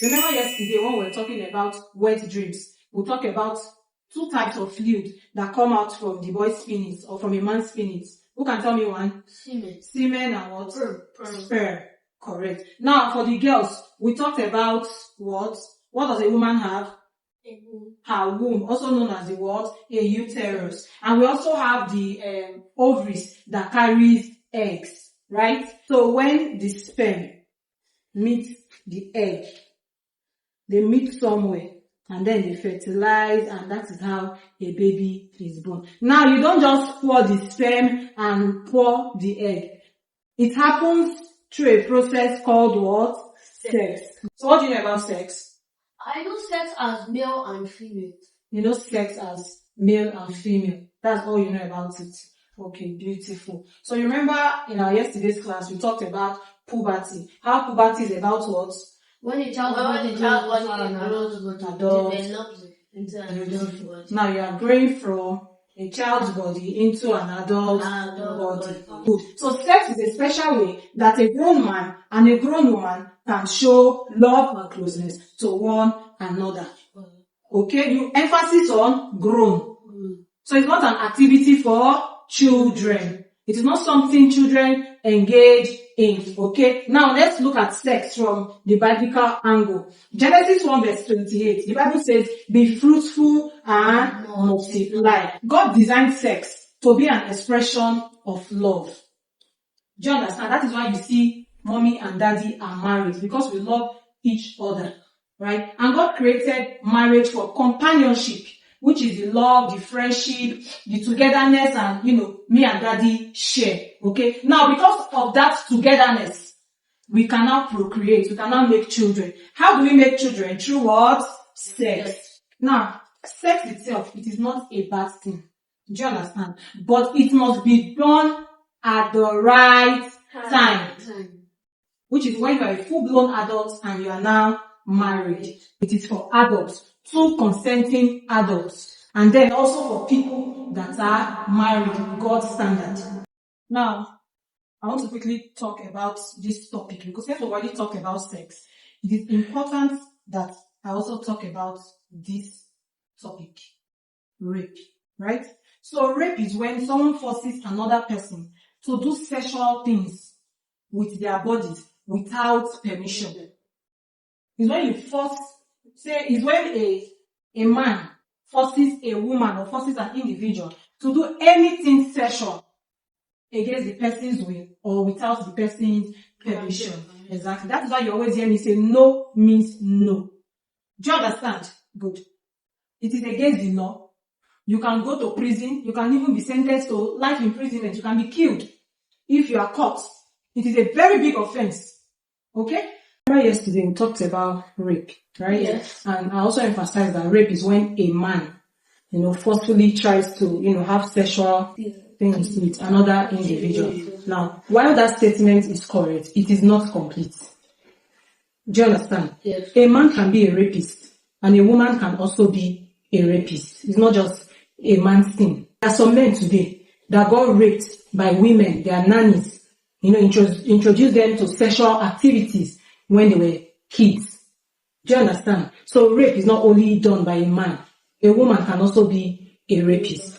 Remember yesterday when we were talking about wet dreams, we talked about 2 types of fluid that come out from the boy's penis or from a man's penis. Who can tell me one? Semen and what? Sperm. Correct. Now for the girls, we talked about what? What does a woman have? Her womb, also known as the what? A uterus. And we also have the ovaries that carries eggs, right? So when the sperm meets the egg, they meet somewhere and then they fertilize, and that is how a baby is born. Now you don't just pour the sperm and pour the egg. It happens through a process called what? Sex. So what do you know about sex? I know sex as male and female. You know sex as male and female. That's all you know about it. Okay, beautiful. So you remember in our yesterday's class, we talked about puberty. How puberty is about what? When a child develops into an adult body. Now you are growing from a child's body into an adult body. Good. So sex is a special way that a grown man and a grown woman can show love and closeness to one another. Okay, you emphasis on grown. So it's not an activity for children. It is not something children engage in. Okay, now let's look at sex from the biblical angle. Genesis 1 verse 28, the Bible says, be fruitful and multiply. God designed sex to be an expression of love. Do you understand? That is why you see mommy and daddy are married, because we love each other, right? And God created marriage for companionship, which is the love, the friendship, the togetherness, and me and daddy share. Okay. Now, because of that togetherness, we cannot procreate. We cannot make children. How do we make children? Through what? Sex. Now, sex itself, it is not a bad thing. Do you understand? But it must be done at the right time. Which is when you are a full-blown adult and you are now married. It is for adults, 2 consenting adults, and then also for people that are married, God's standard. Now, I want to quickly talk about this topic because since we already talked about sex, it is important that I also talk about this topic, rape, right? So rape is when someone forces another person to do sexual things with their bodies without permission. It's when you force, it's when a man forces a woman or forces an individual to do anything sexual against the person's will or without the person's permission. Exactly. That is why you always hear me say no means no. Do you understand? Good. It is against the law. You can go to prison. You can even be sentenced to life imprisonment. You can be killed if you are caught. It is a very big offense. Okay? Yesterday we talked about rape, right? Yes. And I also emphasized that rape is when a man, forcefully tries to, have sexual things with another individual. Now, while that statement is correct, it is not complete. Do you understand? Yes. A man can be a rapist, and a woman can also be a rapist. It's not just a man's thing. There are some men today that got raped by women, their nannies, introduce them to sexual activities when they were kids. Do you understand? So rape is not only done by a man. A woman can also be a rapist.